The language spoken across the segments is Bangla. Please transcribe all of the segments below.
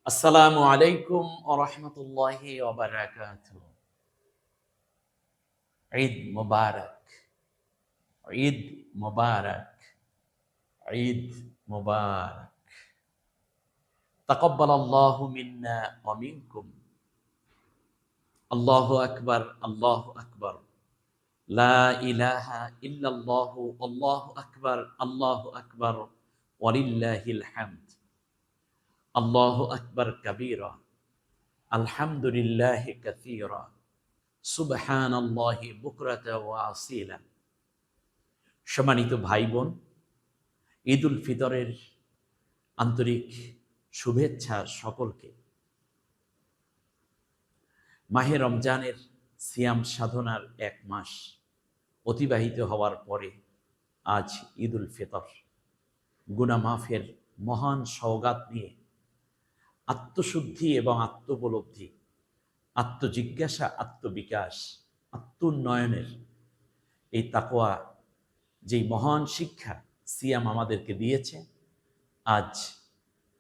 আসসালামু আলাইকুম ওয়া রাহমাতুল্লাহি ওয়া বারাকাতুহু। ঈদ মুবারক, ঈদ মুবারক, ঈদ মুবারক। তাকাব্বালাল্লাহু মিন্না ওয়া মিনকুম। আল্লাহু আকবার, আল্লাহু আকবার। লা ইলাহা ইল্লাল্লাহু আল্লাহু আকবার, আল্লাহু আকবার ওয়া লিল্লাহিল হামদ। আল্লাহু আকবার কাবীরা, আলহামদুলিল্লাহি কাসীরা, সুবহানাল্লাহি বুকরাতা ওয়া আসীলা। সম্মানিত ভাই বোন, ঈদ উল ফিতরের আন্তরিক শুভেচ্ছা সকলকে। মাহে রমজানের সিয়াম সাধনার এক মাস অতিবাহিত হওয়ার পরে আজ ঈদ উল ফিতর। গুনাহ মাফের মহান সওগাত নিয়ে আত্মশুদ্ধি এবং আত্মোপলব্ধি, আত্মজিজ্ঞাসা, আত্মবিকাশ, আত্মোন্নয়নের এই তাকওয়া যেই মহান শিক্ষা সিয়াম আমাদেরকে দিয়েছে, আজ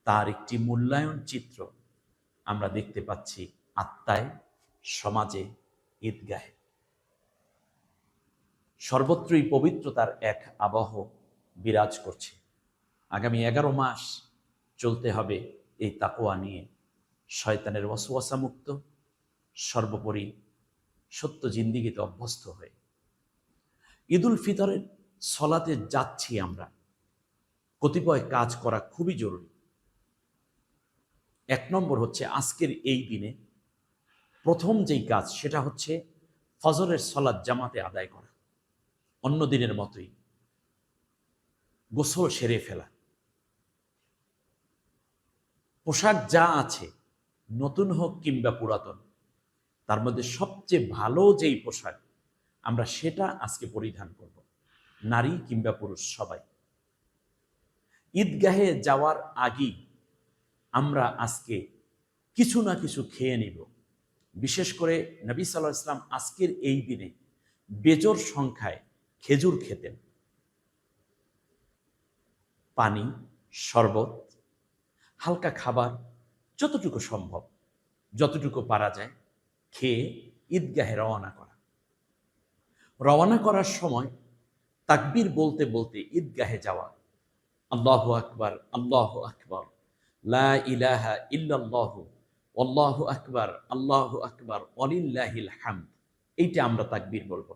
তার একটি মূল্যায়ন চিত্র আমরা দেখতে পাচ্ছি আত্মায়, সমাজে, ঈদগাহে। সর্বত্রই পবিত্রতার এক আবহ বিরাজ করছে। আগামী 11 মাস চলতে হবে এই তাকওয়া নিয়ে, শয়তানের ওয়াসওয়াসা মুক্ত, সর্বোপরি সত্য জিন্দিগিতে অভ্যস্ত হয়ে। ঈদ উল ফিতরের সলাতে যাচ্ছি আমরা, কতিপয় কাজ করা খুবই জরুরি। 1 নম্বর হচ্ছে আজকের এই দিনে প্রথম যেই কাজ সেটা হচ্ছে ফজরের সলাত জামাতে আদায় করা। অন্য দিনের মতোই গোসল সেরে ফেলা। পোশাক যা আছে, নতুন হোক কিংবা পুরাতন, তার মধ্যে সবচেয়ে ভালো যেই পোশাক আমরা সেটা আজকে পরিধান করব, নারী কিংবা পুরুষ সবাই। ঈদগাহে যাওয়ার আগেই আমরা আজকে কিছু না কিছু খেয়ে নিব। বিশেষ করে নবী সাল্লাল্লাহু আলাইহি ওয়াসাল্লাম আজকের এই দিনে বেজোড় সংখ্যায় খেজুর খেতেন। পানি, শরবত, হালকা খাবার যতটুকু সম্ভব, যতটুকু পারা যায় খেয়ে ঈদগাহে রওনা করা। রওনা করার সময় তাকবীর বলতে বলতে ঈদগাহে যাওয়া। আল্লাহু আকবার, আল্লাহু আকবার, লা ইলাহা ইল্লাল্লাহু আল্লাহু আকবার, আল্লাহু আকবার ওয়ালিল্লাহিল হামদ। এইটা আমরা তাকবীর বলবো।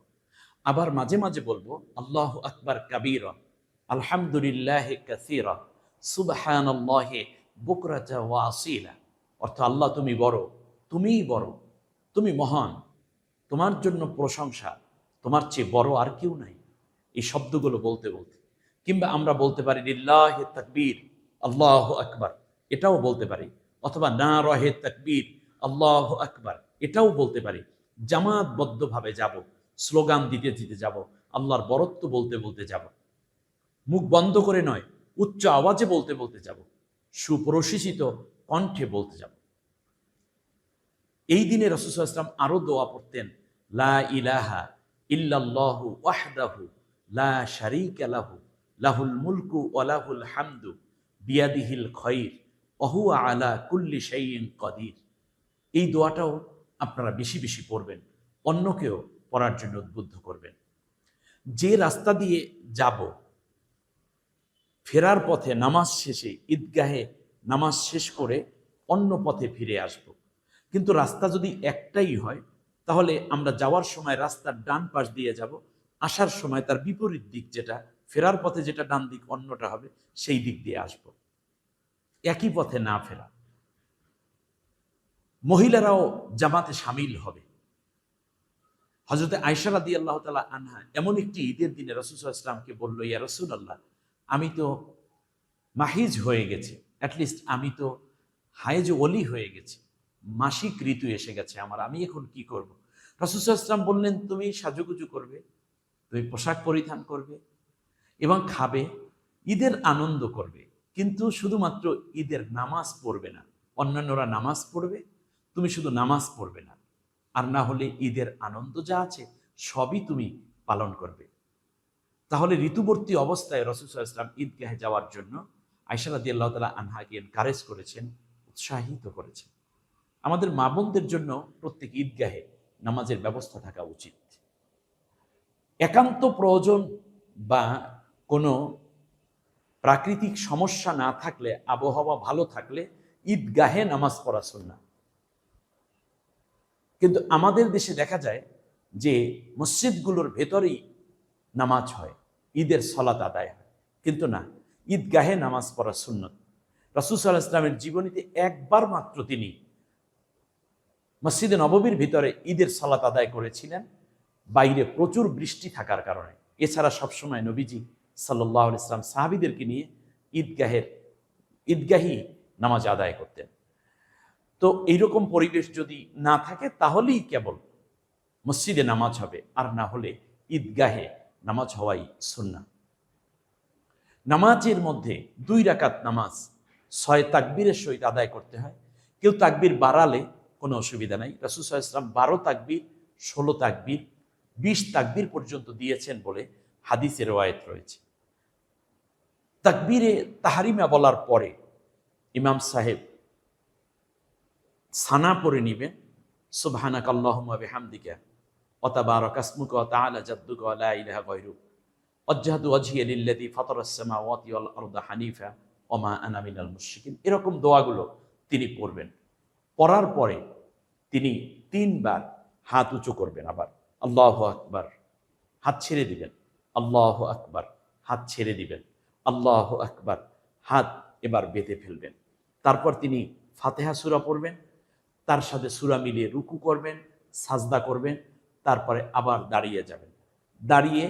আবার মাঝে মাঝে বলবো আল্লাহু আকবার কাবীরা, আলহামদুলিল্লাহি কাসীরা, সুবহানাল্লাহি বুকরাতা ওয়া আসীলা। অর্থ আল্লাহ তুমি বড়, তুমিই বড়, তুমি মহান, তোমার জন্য প্রশংসা, তোমার চেয়ে বড় আর কেউ নাই। এই শব্দগুলো বলতে বলতে, কিংবা আমরা বলতে পারি লিল্লাহি তাকবীর, আল্লাহু আকবার, এটাও বলতে পারি। অথবা না রহে তাকবীর, আল্লাহু আকবার, এটাও বলতে পারি। জামাতবদ্ধভাবে যাব, স্লোগান দিতে দিতে যাব, আল্লাহর বরত্ব বলতে বলতে যাব, মুখ বন্ধ করে নয়, উচ্চ আওয়াজে বলতে বলতে যাব, সুপ্রশিষিত কণ্ঠে বলতে যাব। এই দিনে রাসূল সাল্লাল্লাহু আলাইহি ওয়াসাল্লাম আরো দোয়া পড়তেন, লা ইলাহা ইল্লাল্লাহু ওয়াহদাহু লা শারীকা লাহু লাহুল মুলকু ওয়া লাহুল হামদু বিয়াদিহিল খায়র ওয়া হুয়া আলা কুল্লি শাইইন কাদির। এই দোয়াটাও আপনারা বেশি বেশি পড়বেন, অন্যকেও পড়ার জন্য উদ্বুদ্ধ করবেন। যে রাস্তা দিয়ে যাব, ফেরার পথে নামাজ শেষে ঈদগাহে নামাজ শেষ করে অন্য পথে ফিরে আসব। কিন্তু রাস্তা যদি একটাই হয়, তাহলে আমরা যাওয়ার সময় রাস্তার ডান পাশ দিয়ে যাব, আসার সময় তার বিপরীত দিক, যেটা ফেরার পথে যেটা ডান দিক অন্যটা হবে, সেই দিক দিয়ে আসব। একই পথে না ফেরা। মহিলারাও জামাতে সামিল হবে। হযরতে আয়েশা রাদিয়াল্লাহু তাআলা আনহা এমন একটি ঈদের দিনে রাসূল সাল্লাল্লাহু আলাইহি ওয়াসাল্লামকে বলল, ইয়া রাসূলুল্লাহ, আমি তো মাহিজ হয়ে গেছি, অ্যাটলিস্ট আমি তো হায়েজ ওলি হয়ে গেছি, মাসিক ঋতু এসে গেছে আমার, আমি এখন কি করব? রাসূল সাল্লাল্লাহু আলাইহি ওয়াসাল্লাম বললেন, তুমি সাজুগুজু করবে, তুমি পোশাক পরিধান করবে এবং খাবে, ঈদের আনন্দ করবে, কিন্তু শুধুমাত্র ঈদের নামাজ পড়বে না। অন্যান্যরা নামাজ পড়বে, তুমি শুধু নামাজ পড়বে না। আর না হলে ঈদের আনন্দ যা আছে সবই তুমি পালন করবে। তাহলে ঋতুবর্তী অবস্থায় রাসূল সাল্লাল্লাহু আলাইহি ওয়াসাল্লাম ঈদগাহে যাওয়ার জন্য আয়েশা রাদিয়াল্লাহু তাআলা আনহাকে এনকারেজ করেছেন, উৎসাহিত করেছেন। আমাদের মা বোনদের জন্য প্রত্যেক ঈদগাহে নামাজের ব্যবস্থা থাকা উচিত। একান্ত প্রয়োজন বা কোনো প্রাকৃতিক সমস্যা না থাকলে, আবহাওয়া ভালো থাকলে ঈদগাহে নামাজ পড়া সুন্নাহ। কিন্তু আমাদের দেশে দেখা যায় যে মসজিদগুলোর ভেতরেই নামাজ হয়, ঈদের সলাত আদায় হয়, কিন্তু না, ঈদগাহে নামাজ পড়া সুন্নত। রাসূল সাল্লাল্লাহু আলাইহি ওয়াসাল্লামের জীবনীতে একবার মাত্র তিনি মসজিদে নববীর ভিতরে ঈদের সালাত আদায় করেছিলেন, বাইরে প্রচুর বৃষ্টি থাকার কারণে। এছাড়া সবসময় নবীজি সাল্লাল্লাহু আলাইহি ওয়াসাল্লাম সাহাবীদেরকে নিয়ে ঈদগাহি নামাজ আদায় করতেন। তো এইরকম পরিবেশ যদি না থাকে তাহলেই কেবল মসজিদে নামাজ হবে, আর না হলে ঈদগাহে নামাজ হওয়াই সুন্নাহ। নামাজের মধ্যে 2 রাকাত নামাজ 6 তাকবীরের সহিত আদায় করতে হয়। কেউ তাকবীর বাড়ালে কোনো অসুবিধা নাই। রাসূল সাল্লাল্লাহু আলাইহি ওয়াসাল্লাম 12 তাকবীর, 16 তাকবীর, 20 তাকবীর পর্যন্ত দিয়েছেন বলে হাদিসে রওয়ায়াত রয়েছে। তাকবীরে তাহরিমা বলার পরে ইমাম সাহেব সানা পড়ে নিবেন, সুবহানাকাল্লাহুম্মা বিহামদিকা ওয়া তাবারাকা ইসমুকা ওয়া তাআলা জাদ্দুকা ওয়া লা ইলাহা গায়রুক ওয়াজহাতু ওয়াজহিয়া লিল্লাযী ফাতারাস সামাওয়াতি ওয়াল আরদা হানিফা ওয়া মা আনা মিনাল মুশরিকিন। এরকম দোয়াগুলো তিনি পড়বেন। পড়ার পরে তিনি 3 বার হাত উঁচু করবেন, আবার আল্লাহু আকবার, হাত ছেড়ে দিবেন, আল্লাহু আকবার, হাত ছেড়ে দিবেন, আল্লাহু আকবার, হাত এবার বেঁধে ফেলবেন। তারপর তিনি ফাতিহা সূরা পড়বেন, তার সাথে সূরা মিলিয়ে রুকু করবেন, সাজদা করবেন, তারপরে আবার দাঁড়িয়ে যাবেন। দাঁড়িয়ে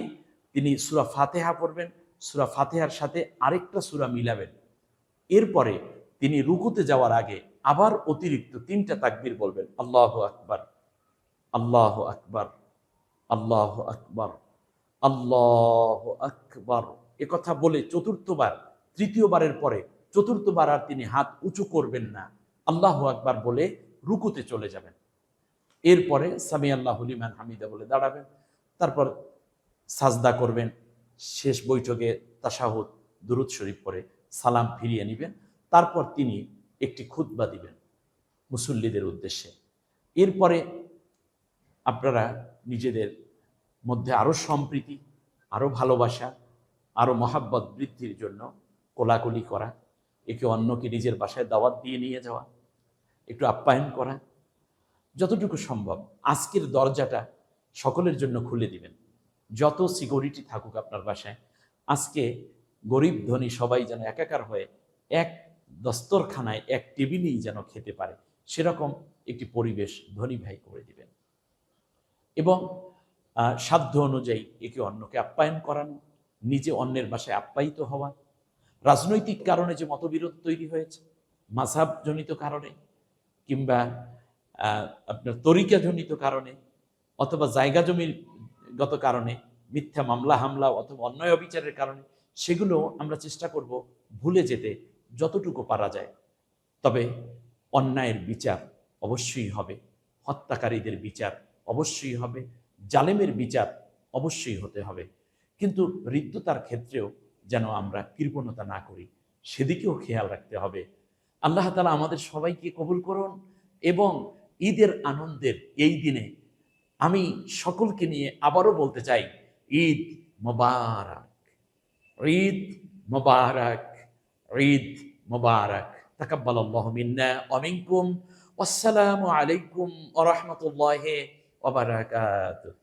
তিনি সূরা ফাতিহা পড়বেন, সূরা ফাতিহার সাথে আরেকটা সূরা মিলাবেন। এরপরে তিনি রুকুতে যাওয়ার আগে আবার অতিরিক্ত 3টা তাকবীর বলবেন, আল্লাহু আকবার, আল্লাহু আকবার, আল্লাহু আকবার, আল্লাহু আকবার। একথা বলে চতুর্থবার, তৃতীয়বারের পরে চতুর্থবার আর তিনি হাত উঁচু করবেন না, আল্লাহু আকবার বলে রুকুতে চলে যাবেন। এরপরে সামি আল্লাহু লিমান হামিদা বলে দাঁড়াবেন, তারপর সাজদা করবেন। শেষ বৈঠকে তাশাহুদ, দুরূদ শরীফ পড়ে সালাম ফিরিয়ে নেবেন। তারপর তিনি একটি খুতবা দিবেন মুসল্লিদের উদ্দেশ্যে। এরপরে আপনারা নিজেদের মধ্যে আরো সম্প্রীতি, আরো ভালোবাসা, আরো মহাব্বত বৃদ্ধির জন্য কোলাকুলি করা, একে অন্যকে নিজের বাসায় দাওয়াত দিয়ে নিয়ে যাওয়া, একটু আপ্যায়ন করা, যতটুকু সম্ভব আজকের দরজাটা সকলের জন্য খুলে দিবেন। যত সিকিউরিটি থাকুক আপনার বাসায়, আজকে গরিব ধনী সবাই যেন একাকার হয়ে এক দস্তরখানায় এক টেবিলেই যেন খেতে পারে, সেরকম একটি পরিবেশ ধনী ভাই করে দিবেন। এবং সাধ্য অনুযায়ী একে অন্যকে আপ্যায়ন করানো, নিজে অন্যের বাসায় আপ্যায়িত হওয়া। রাজনৈতিক কারণে যে মতবিরোধ তৈরি হয়েছে, মাযহাবজনিত কারণে কিংবা আপনার তরিকাজনিত কারণে অথবা জায়গা জমিগত কারণে, মিথ্যা মামলা হামলা অথবা অন্যায় অবিচারের কারণে, সেগুলো আমরা চেষ্টা করব ভুলে যেতে যতটুকু পারা যায়। তবে অন্যায়ের বিচার অবশ্যই হবে, হত্যাকারীদের বিচার অবশ্যই হবে, জালেমের বিচার অবশ্যই হতে হবে। কিন্তু হৃদ্যতার ক্ষেত্রেও যেন আমরা কৃপণতা না করি, সেদিকেও খেয়াল রাখতে হবে। আল্লাহ তাআলা আমাদের সবাইকে কবুল করুন। এবং ঈদের আনন্দের এই দিনে আমি সকলকে নিয়ে আবারও বলতে চাই, ঈদ মোবারক, ঈদ মোবারক, ঈদ মোবারক। তাকাব্বালাল্লাহু মিন্না ওয়া মিনকুম। ওয়াসসালামু আলাইকুম ওয়া রাহমাতুল্লাহি ওয়া বারাকাতুহু।